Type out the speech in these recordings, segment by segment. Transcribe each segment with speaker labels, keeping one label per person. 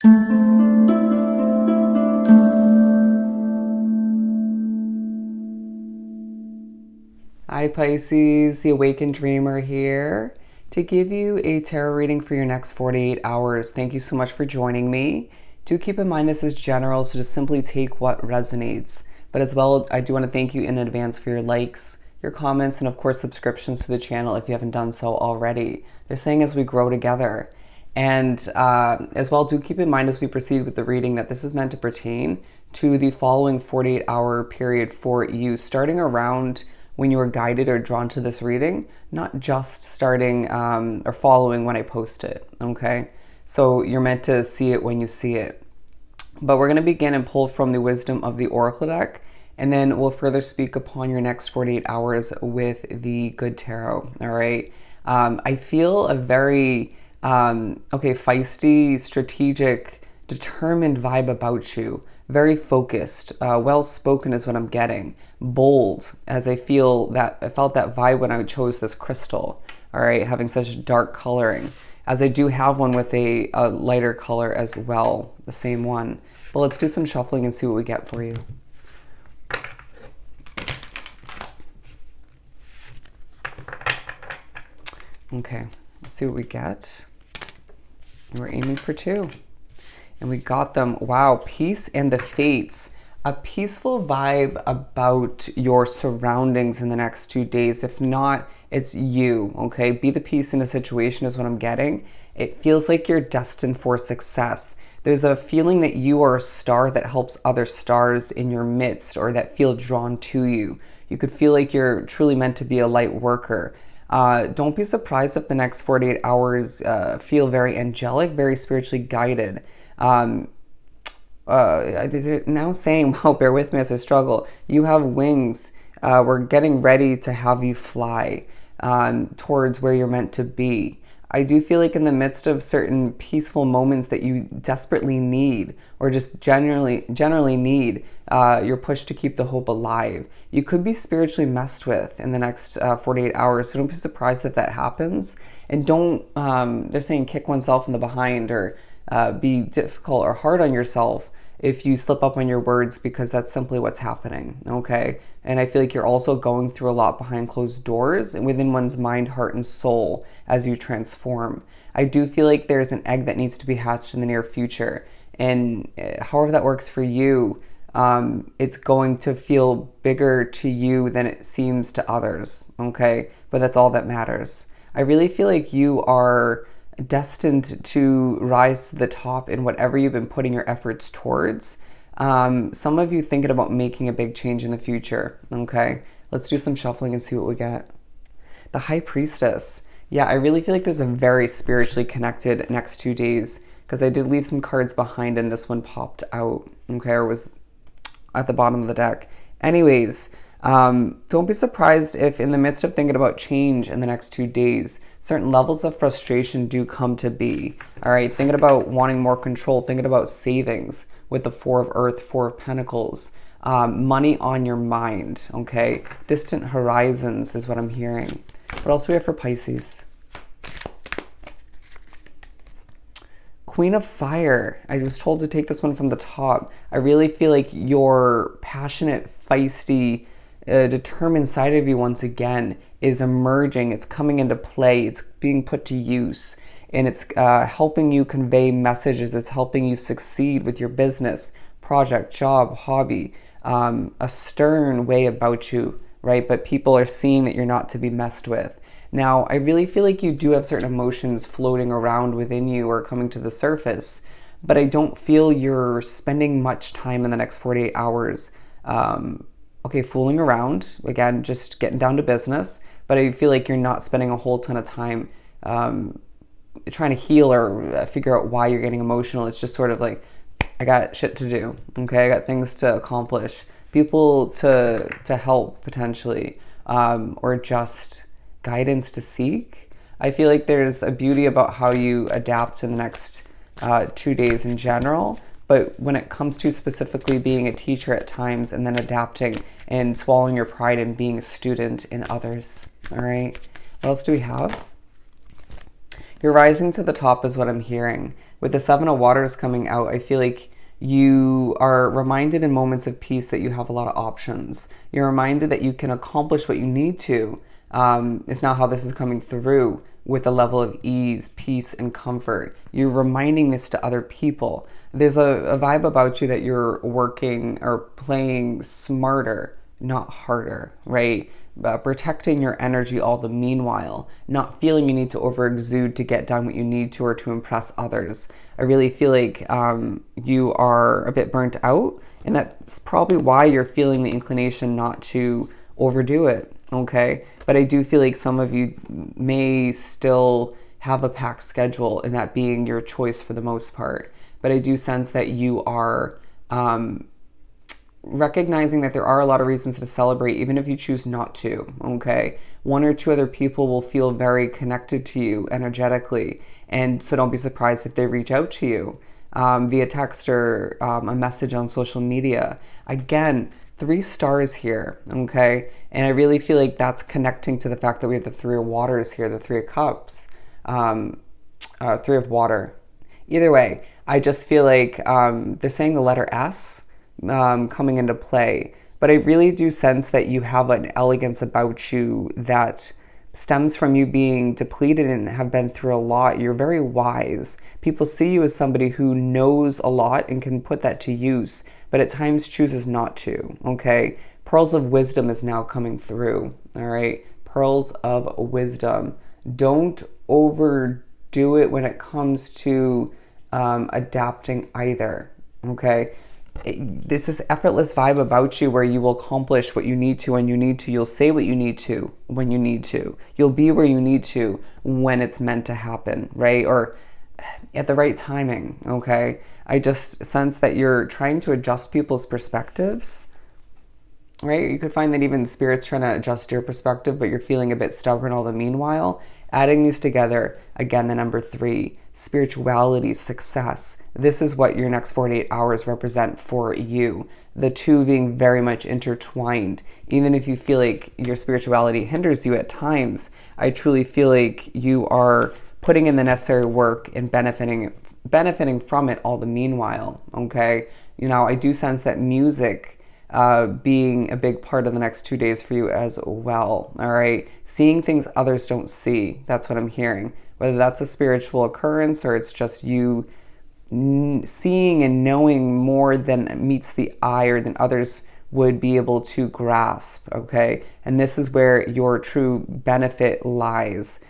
Speaker 1: Hi Pisces, the Awakened Dreamer here to give you a tarot reading for your next 48 hours. Thank you so much for joining me. Do keep in mind this is general, so just simply take what resonates. But as well, I do want to thank you in advance for your likes, your comments, and of course subscriptions to the channel if you haven't done so already. They're saying as we grow together. And as well, do keep in mind as we proceed with the reading that this is meant to pertain to the following 48-hour period for you, starting around when you were guided or drawn to this reading, not just starting or following when I post it, okay? So you're meant to see it when you see it. But we're going to begin and pull from the wisdom of the Oracle deck, and then we'll further speak upon your next 48 hours with the Good Tarot, all right? I feel a very, feisty, strategic, determined vibe about you. Very focused, well-spoken is what I'm getting. Bold, as I felt that vibe when I chose this crystal, all right, having such dark coloring, as I do have one with a lighter color as well, the same one. But let's do some shuffling and see what we get for you. Okay, let's see what we get. We're aiming for 2. And we got them. Wow, peace and the fates. A peaceful vibe about your surroundings in the next 2 days. If not, it's you, okay? Be the peace in a situation is what I'm getting. It feels like you're destined for success. There's a feeling that you are a star that helps other stars in your midst or that feel drawn to you. You could feel like you're truly meant to be a light worker. Don't be surprised if the next 48 hours feel very angelic, very spiritually guided. They're now saying, wow, bear with me as I struggle. You have wings. We're getting ready to have you fly towards where you're meant to be. I do feel like in the midst of certain peaceful moments that you desperately need, or just generally need, you're pushed to keep the hope alive. You could be spiritually messed with in the next 48 hours, so don't be surprised if that happens. And don't, they're saying kick oneself in the behind or be difficult or hard on yourself if you slip up on your words, because that's simply what's happening, okay? And I feel like you're also going through a lot behind closed doors and within one's mind, heart, and soul as you transform. I do feel like there's an egg that needs to be hatched in the near future. And however that works for you, it's going to feel bigger to you than it seems to others, okay? But that's all that matters. I really feel like you are destined to rise to the top in whatever you've been putting your efforts towards. Some of you thinking about making a big change in the future, okay? Let's do some shuffling and see what we get. The High Priestess. Yeah, I really feel like this is a very spiritually connected next 2 days, because I did leave some cards behind and this one popped out, okay, or was at the bottom of the deck. Anyways, don't be surprised if in the midst of thinking about change in the next 2 days, certain levels of frustration do come to be. All right, thinking about wanting more control, thinking about savings with the 4 of Earth, 4 of Pentacles, money on your mind, okay? Distant horizons is what I'm hearing. What else do we have for Pisces? Queen of Fire. I was told to take this one from the top. I really feel like your passionate, feisty, determined side of you once again is emerging. It's coming into play. It's being put to use. And it's helping you convey messages. It's helping you succeed with your business, project, job, hobby. A stern way about you, right? But people are seeing that you're not to be messed with. Now, I really feel like you do have certain emotions floating around within you or coming to the surface, but I don't feel you're spending much time in the next 48 hours fooling around. Again, just getting down to business, but I feel like you're not spending a whole ton of time trying to heal or figure out why you're getting emotional. It's just sort of like, I got shit to do, okay? I got things to accomplish, people to help potentially, or just guidance to seek. I feel like there's a beauty about how you adapt in the next 2 days in general, but when it comes to specifically being a teacher at times and then adapting and swallowing your pride and being a student in others, all right? What else do we have? You're rising to the top is what I'm hearing. With the Seven of Waters coming out, I feel like you are reminded in moments of peace that you have a lot of options. You're reminded that you can accomplish what you need to. Is now how this is coming through with a level of ease, peace, and comfort. You're reminding this to other people. There's a vibe about you that you're working or playing smarter, not harder, right? Protecting your energy all the meanwhile, not feeling you need to overexude to get done what you need to or to impress others. I really feel like you are a bit burnt out, and that's probably why you're feeling the inclination not to overdo it, okay? But I do feel like some of you may still have a packed schedule, and that being your choice for the most part. But I do sense that you are recognizing that there are a lot of reasons to celebrate, even if you choose not to, okay? One or two other people will feel very connected to you energetically, and so don't be surprised if they reach out to you via text or a message on social media. Again, 3 stars here, okay? And I really feel like that's connecting to the fact that we have the 3 of waters here, the 3 of cups, 3 of water. Either way, I just feel like they're saying the letter S coming into play. But I really do sense that you have an elegance about you that stems from you being depleted and have been through a lot. You're very wise. People see you as somebody who knows a lot and can put that to use, but at times chooses not to, okay? Pearls of wisdom is now coming through, all right? Pearls of wisdom. Don't overdo it when it comes to adapting either, okay? This is effortless vibe about you where you will accomplish what you need to when you need to. You'll say what you need to when you need to. You'll be where you need to when it's meant to happen, right? Or at the right timing, okay? I just sense that you're trying to adjust people's perspectives, right? You could find that even Spirit's trying to adjust your perspective, but you're feeling a bit stubborn all the meanwhile. Adding these together, again, the number 3, spirituality, success. This is what your next 48 hours represent for you. The 2 being very much intertwined. Even if you feel like your spirituality hinders you at times, I truly feel like you are putting in the necessary work and benefiting from it all the meanwhile, okay? You know, I do sense that music being a big part of the next 2 days for you as well, all right? Seeing things others don't see, that's what I'm hearing. Whether that's a spiritual occurrence or it's just you seeing and knowing more than meets the eye or than others would be able to grasp, okay? And this is where your true benefit lies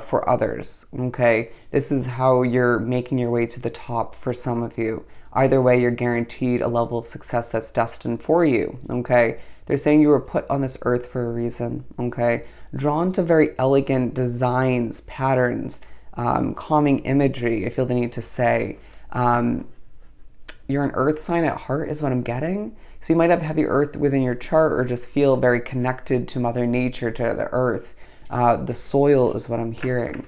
Speaker 1: for others, okay? This is how you're making your way to the top for some of you. Either way, you're guaranteed a level of success that's destined for you, okay? They're saying you were put on this earth for a reason, okay? Drawn to very elegant designs, patterns, calming imagery, I feel the need to say. You're an earth sign at heart is what I'm getting. So you might have heavy earth within your chart or just feel very connected to Mother Nature, to the earth. The soil is what I'm hearing.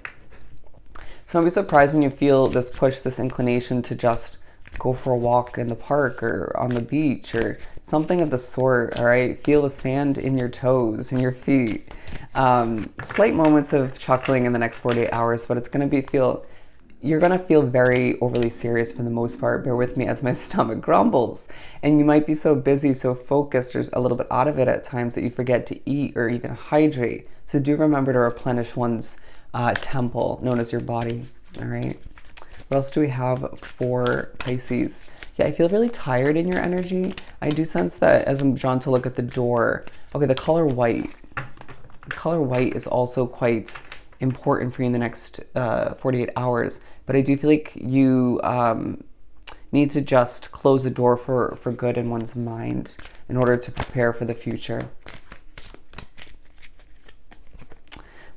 Speaker 1: So don't be surprised when you feel this push, this inclination to just go for a walk in the park or on the beach or something of the sort, all right? Feel the sand in your toes and your feet. Slight moments of chuckling in the next 48 hours, but it's going to you're going to feel very overly serious for the most part. Bear with me as my stomach grumbles. And you might be so busy, so focused, or a little bit out of it at times that you forget to eat or even hydrate. So do remember to replenish one's temple, known as your body, all right? What else do we have for Pisces? Yeah, I feel really tired in your energy. I do sense that as I'm drawn to look at the door. Okay, the color white. The color white is also quite important for you in the next 48 hours. But I do feel like you need to just close the door for good in one's mind in order to prepare for the future.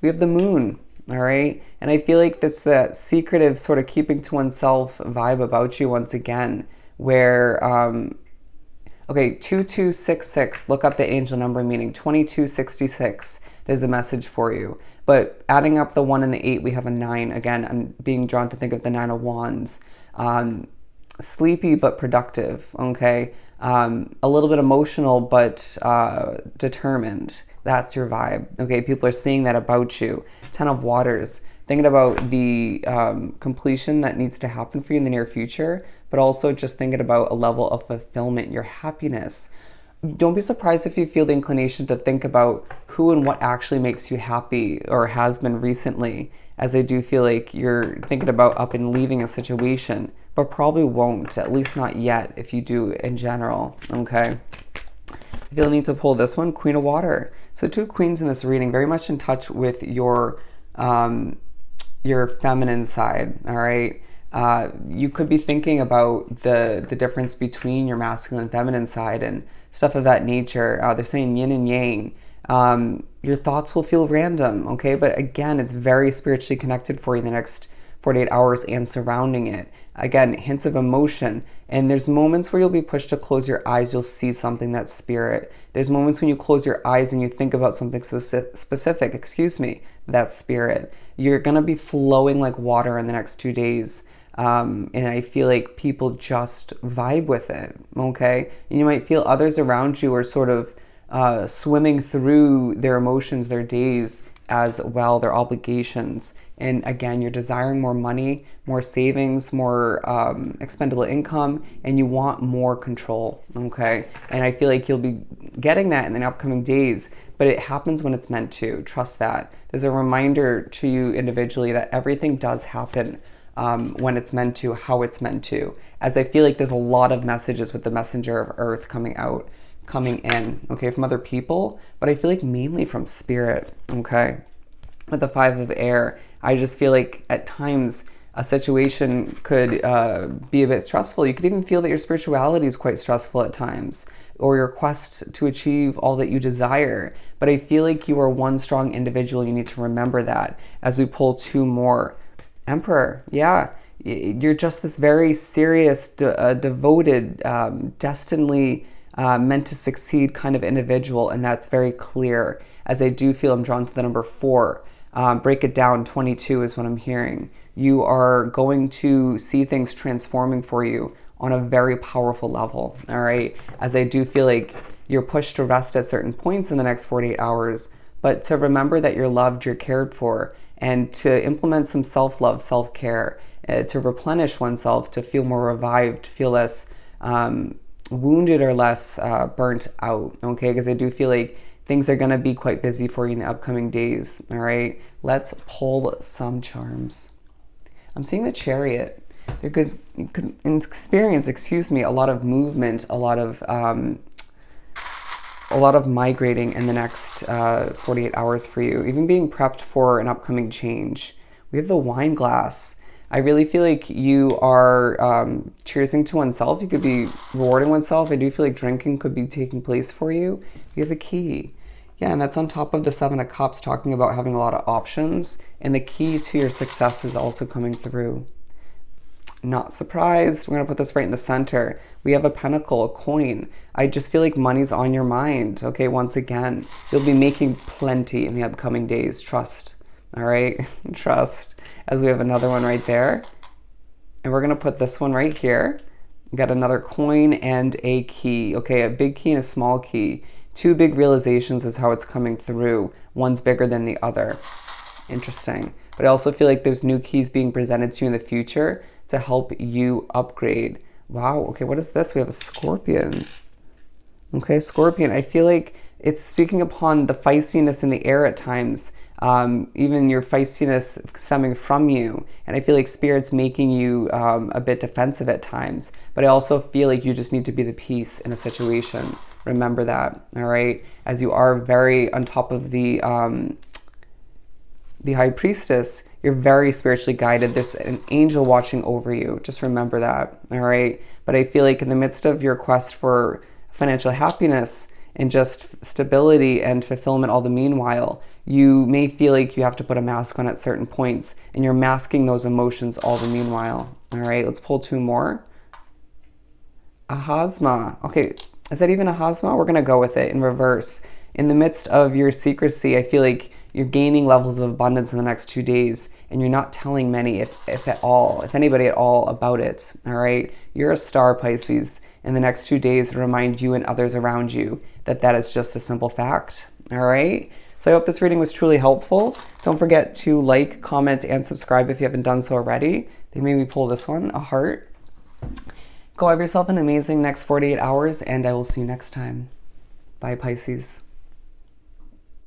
Speaker 1: We have the moon. All right. And I feel like this secretive sort of keeping to oneself vibe about you once again, where, okay, 2266, look up the angel number meaning 2266. There's a message for you. But adding up the 1 and the 8, we have a 9. Again, I'm being drawn to think of the 9 of Wands. Sleepy but productive, okay? A little bit emotional but determined. That's your vibe, okay? People are seeing that about you. 10 of Waters, thinking about the completion that needs to happen for you in the near future, but also just thinking about a level of fulfillment, your happiness. Don't be surprised if you feel the inclination to think about who and what actually makes you happy or has been recently, as I do feel like you're thinking about up and leaving a situation, but probably won't, at least not yet, if you do in general, okay? I feel the need to pull this one, Queen of Water. So two queens in this reading, very much in touch with your feminine side, all right? You could be thinking about the difference between your masculine and feminine side and stuff of that nature. They're saying yin and yang. Your thoughts will feel random, okay? But again, it's very spiritually connected for you in the next 48 hours and surrounding it. Again, hints of emotion. And there's moments where you'll be pushed to close your eyes. You'll see something that's spirit. There's moments when you close your eyes and you think about something so specific, that's spirit. You're going to be flowing like water in the next 2 days. And I feel like people just vibe with it, okay? And you might feel others around you are sort of swimming through their emotions, their days as well, their obligations. And again, you're desiring more money, more savings, more expendable income, and you want more control, okay? And I feel like you'll be getting that in the upcoming days, but it happens when it's meant to. Trust that. There's a reminder to you individually that everything does happen when it's meant to, how it's meant to. As I feel like there's a lot of messages with the messenger of earth coming in, okay, from other people, but I feel like mainly from spirit, okay? With the Five of Air, I just feel like at times a situation could be a bit stressful. You could even feel that your spirituality is quite stressful at times, or your quest to achieve all that you desire. But I feel like you are one strong individual. You need to remember that as we pull two more. Emperor, yeah. You're just this very serious, devoted, destinedly meant to succeed kind of individual, and that's very clear. As I do feel I'm drawn to the number 4. Break it down, 22 is what I'm hearing. You are going to see things transforming for you on a very powerful level, all right? As I do feel like you're pushed to rest at certain points in the next 48 hours, but to remember that you're loved, you're cared for, and to implement some self-love, self-care, to replenish oneself, to feel more revived, feel less wounded or less burnt out, okay? Because I do feel like things are going to be quite busy for you in the upcoming days, all right? Let's pull some charms. I'm seeing the Chariot. You could experience, a lot of movement, a lot of migrating in the next 48 hours for you, even being prepped for an upcoming change. We have the Wine Glass. I really feel like you are cheersing to oneself. You could be rewarding oneself. I do feel like drinking could be taking place for you. You have a key. Yeah, and that's on top of the Seven of Cups, talking about having a lot of options. And the key to your success is also coming through. Not surprised. We're going to put this right in the center. We have a pentacle, a coin. I just feel like money's on your mind. Okay, once again, you'll be making plenty in the upcoming days. Trust. All right, trust. As we have another one right there. And we're going to put this one right here. We got another coin and a key. Okay, a big key and a small key. Two big realizations is how it's coming through. One's bigger than the other. Interesting. But I also feel like there's new keys being presented to you in the future to help you upgrade. Wow, okay, what is this? We have a Scorpion. Okay, Scorpion. I feel like it's speaking upon the feistiness in the air at times, even your feistiness stemming from you. And I feel like Spirit's making you a bit defensive at times. But I also feel like you just need to be the peace in a situation. Remember that, all right? As you are very on top of the High Priestess, you're very spiritually guided. There's an angel watching over you. Just remember that, all right? But I feel like in the midst of your quest for financial happiness and just stability and fulfillment all the meanwhile, you may feel like you have to put a mask on at certain points, and you're masking those emotions all the meanwhile, all right? Let's pull two more. Ahasma. Okay, is that even Ahasma? We're going to go with it in reverse. In the midst of your secrecy, I feel like you're gaining levels of abundance in the next 2 days, and you're not telling many, if anybody at all, about it, all right? You're a star, Pisces, in the next 2 days to remind you and others around you that that is just a simple fact, all right? So I hope this reading was truly helpful. Don't forget to like, comment, and subscribe if you haven't done so already. They made me pull this one, a heart. Go have yourself an amazing next 48 hours, and I will see you next time. Bye, Pisces.